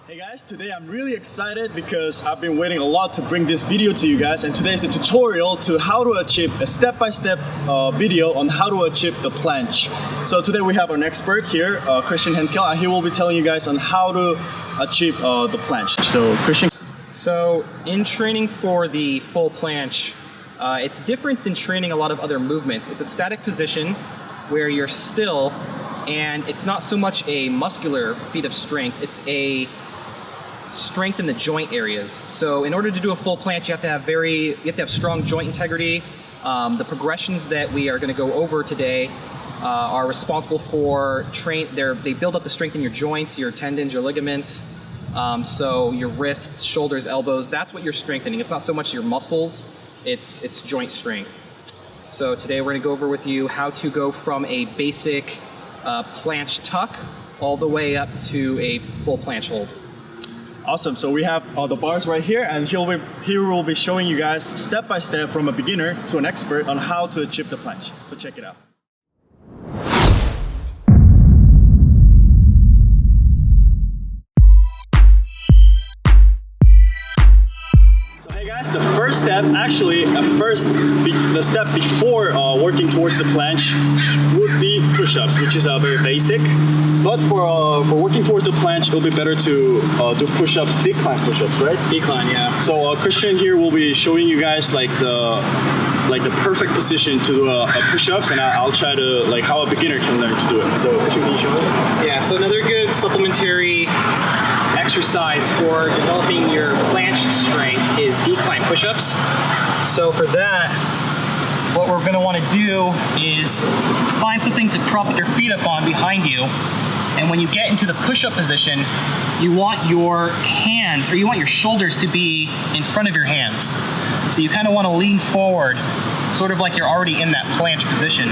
Hey guys, today I'm really excited because I've been waiting a lot to bring this video to you guys, and today is a tutorial to how to achieve a step-by-step video on how to achieve the planche. So today we have an expert here, Christian Henkel, and he will be telling you guys on how to achieve the planche. So Christian. So in training for the full planche, it's different than training a lot of other movements. It's a static position where you're still, and it's not so much a muscular feat of strength, it's a strength in the joint areas. So in order to do a full planche, you have to have strong joint integrity. The progressions that we are going to go over today are responsible for they build up the strength in your joints, your tendons, your ligaments. So your wrists, shoulders, elbows, that's what you're strengthening. It's not so much your muscles, it's joint strength. So today we're going to go over with you how to go from a basic planche tuck all the way up to a full planche hold. Awesome, so we have the bars right here, and he will be showing you guys step by step from a beginner to an expert on how to achieve the planche. So check it out. The first step, actually, the step before working towards the planche would be push-ups, which is very basic. But for working towards the planche, it'll be better to do push-ups, decline push-ups, right? Decline, yeah. So Christian here will be showing you guys like the perfect position to do push-ups, and I'll try to how a beginner can learn to do it. So Christian, can you show it? Yeah. So another good supplementary exercise for developing your planche strength is decline push-ups. So for that, what we're going to want to do is find something to prop your feet up on behind you, and when you get into the push-up position, you want your hands, or you want your shoulders to be in front of your hands. So you kind of want to lean forward, sort of like you're already in that planche position.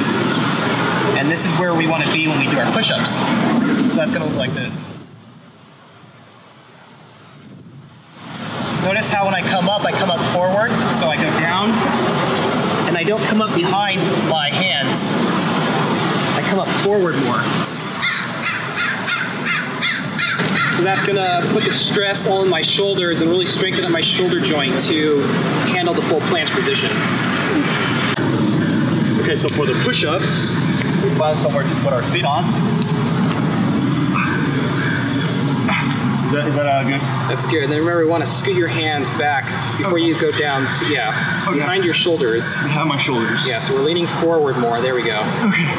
And this is where we want to be when we do our push-ups. So that's going to look like this. Notice how when I come up forward, so I go down, and I don't come up behind my hands. I come up forward more. So that's gonna put the stress all in my shoulders and really strengthen up my shoulder joint to handle the full planche position. Okay, so for the push-ups, we find somewhere to put our feet on. Is that good? That's good. And then remember, we want to scoot your hands back before you go down to, behind your shoulders. Behind my shoulders. Yeah, so we're leaning forward more. There we go. Okay.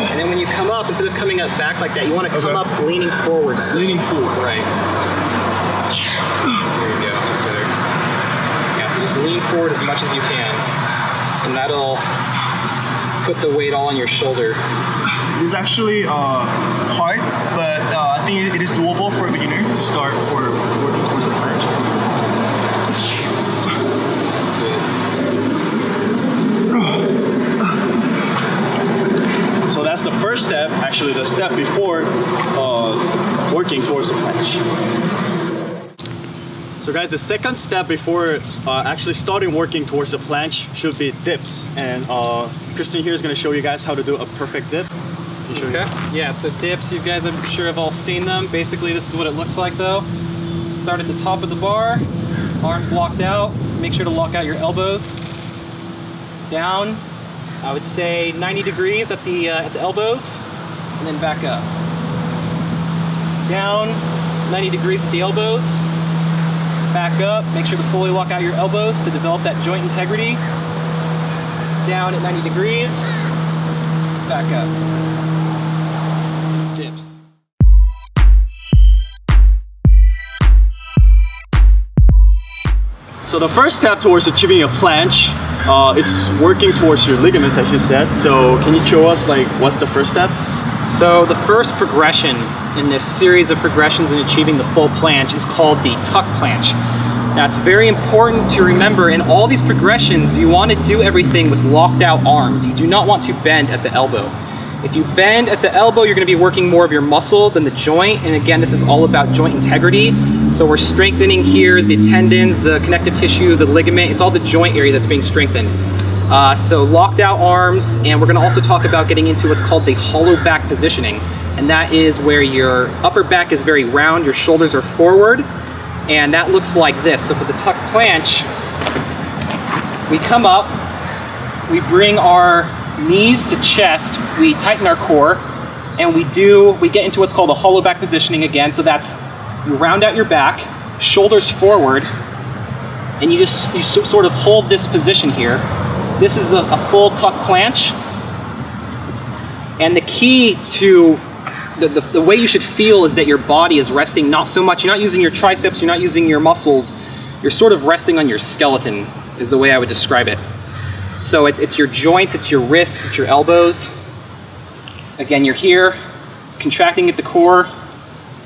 And then when you come up, instead of coming up back like that, you want to come up leaning forward still. Leaning forward. Right. There you go. That's better. Yeah, so just lean forward as much as you can. And that'll put the weight all on your shoulder. It is actually hard, but I think it is doable for a beginner to start for working towards the planche. So that's the first step, actually the step before working towards the planche. So guys, the second step before actually starting working towards the planche should be dips. And Christian here is going to show you guys how to do a perfect dip. Okay. Yeah, so dips, you guys I'm sure have all seen them. Basically this is what it looks like though. Start at the top of the bar, arms locked out. Make sure to lock out your elbows. Down, I would say 90 degrees at the elbows, and then back up. Down, 90 degrees at the elbows. Back up, make sure to fully lock out your elbows to develop that joint integrity. Down at 90 degrees, back up. Dips. So the first step towards achieving a planche, it's working towards your ligaments, as you said. So can you show us what's the first step? So the first progression in this series of progressions in achieving the full planche is called the tuck planche. Now it's very important to remember in all these progressions you want to do everything with locked out arms. You do not want to bend at the elbow. If you bend at the elbow, you're going to be working more of your muscle than the joint, and again, this is all about joint integrity. So we're strengthening here the tendons, the connective tissue, the ligament, it's all the joint area that's being strengthened. So locked out arms, and we're going to also talk about getting into what's called the hollow back positioning. and that is where your upper back is very round, your shoulders are forward, and that looks like this. So for the tuck planche, we come up, we bring our knees to chest, we tighten our core, and we get into what's called a hollow back positioning again. So that's, you round out your back, shoulders forward, and you sort of hold this position here. This is a full tuck planche. And the key to the way you should feel is that your body is resting not so much, you're not using your triceps, you're not using your muscles, you're sort of resting on your skeleton is the way I would describe it. So it's your joints, it's your wrists, it's your elbows. Again, you're here, contracting at the core,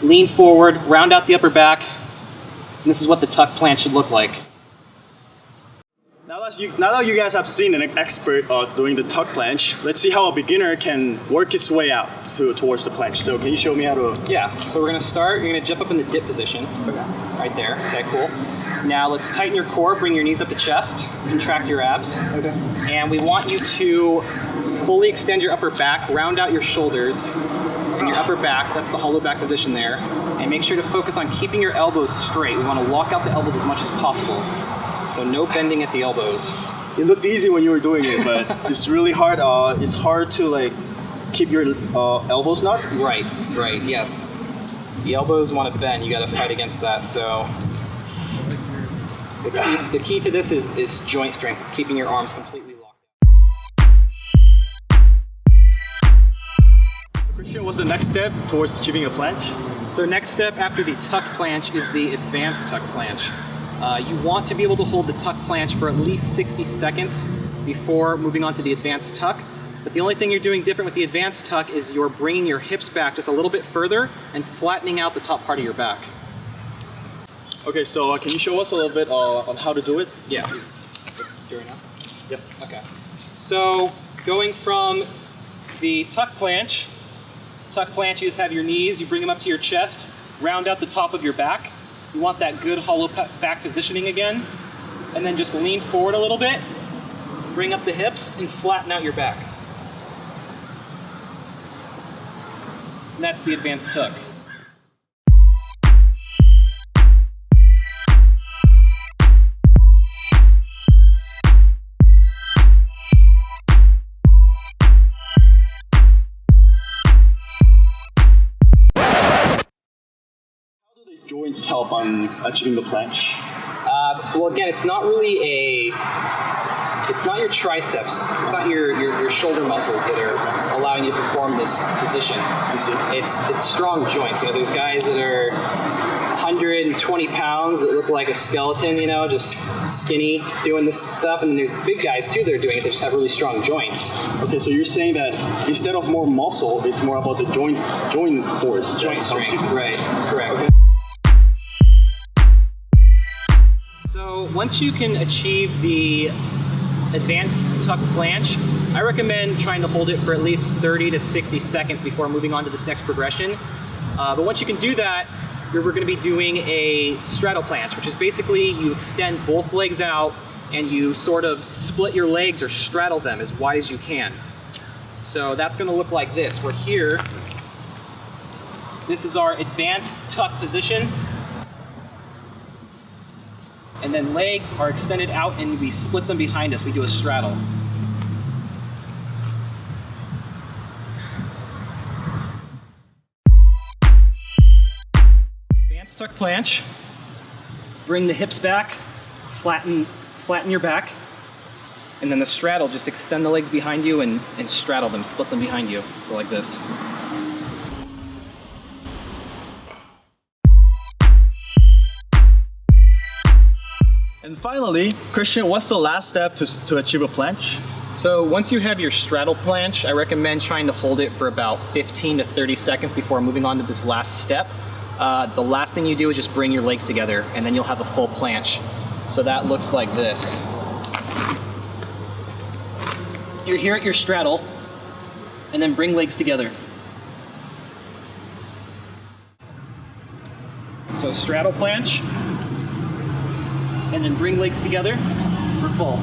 lean forward, round out the upper back, and this is what the tuck planche should look like. Now that you guys have seen an expert doing the tuck planche, let's see how a beginner can work its way out towards the planche. So can you show me how to? Yeah, so we're gonna start, you're gonna jump up in the dip position, right there, okay, cool. Now let's tighten your core, bring your knees up to chest, contract your abs. Okay. And we want you to fully extend your upper back, round out your shoulders and your upper back, that's the hollow back position there. And make sure to focus on keeping your elbows straight. We wanna lock out the elbows as much as possible. So no bending at the elbows. It looked easy when you were doing it, but it's really hard. It's hard to like keep your elbows not. Right, yes. The elbows want to bend, you gotta fight against that. So the key to this is joint strength. It's keeping your arms completely locked. Christian, what's the next step towards achieving a planche? So next step after the tuck planche is the advanced tuck planche. You want to be able to hold the tuck planche for at least 60 seconds before moving on to the advanced tuck. But the only thing you're doing different with the advanced tuck is you're bringing your hips back just a little bit further and flattening out the top part of your back. Okay, so can you show us a little bit on how to do it? Yeah. Do it right now? Yep. Okay. So going from the tuck planche, you just have your knees, you bring them up to your chest, round out the top of your back. You want that good hollow back positioning again, and then just lean forward a little bit, bring up the hips, and flatten out your back. And that's the advanced tuck. Joints help on achieving the planche? Well, again, it's not really it's not your triceps, it's not your shoulder muscles that are allowing you to perform this position. I see. It's strong joints. You know, there's guys that are 120 pounds that look like a skeleton, you know, just skinny doing this stuff, and then there's big guys too that are doing it that just have really strong joints. Okay, so you're saying that instead of more muscle, it's more about the joint force. Joint strength, right, correct. Okay. So once you can achieve the advanced tuck planche, I recommend trying to hold it for at least 30 to 60 seconds before moving on to this next progression. But once you can do that, we're going to be doing a straddle planche, which is basically you extend both legs out and you sort of split your legs or straddle them as wide as you can. So that's going to look like this. We're here. This is our advanced tuck position. And then legs are extended out and we split them behind us. We do a straddle. Advanced tuck planche. Bring the hips back, flatten your back. And then the straddle, just extend the legs behind you and straddle them, split them behind you. So like this. And finally, Christian, what's the last step to achieve a planche? So once you have your straddle planche, I recommend trying to hold it for about 15 to 30 seconds before moving on to this last step. The last thing you do is just bring your legs together and then you'll have a full planche. So that looks like this. You're here at your straddle and then bring legs together. So straddle planche. And then bring legs together for full.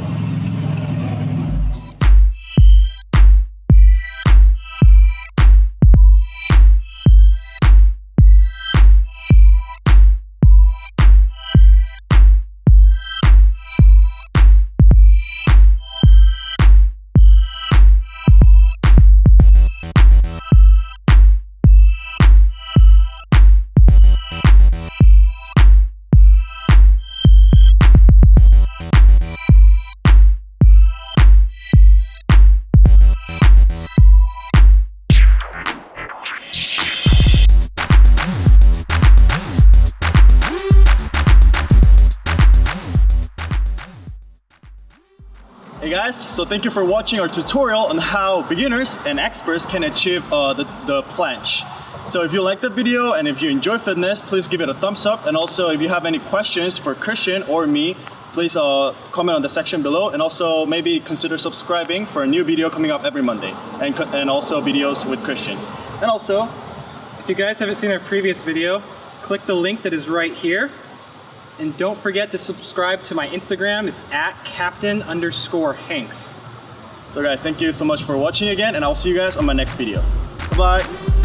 Hey guys, so thank you for watching our tutorial on how beginners and experts can achieve the planche. So if you like the video and if you enjoy fitness, please give it a thumbs up. And also if you have any questions for Christian or me, please comment on the section below, and also maybe consider subscribing for a new video coming up every Monday, and also videos with Christian. And also, If you guys haven't seen our previous video, click the link that is right here. And don't forget to subscribe to my Instagram. It's @captain_Hanks. so guys, thank you so much for watching again, and I'll see you guys on my next video. Bye-bye.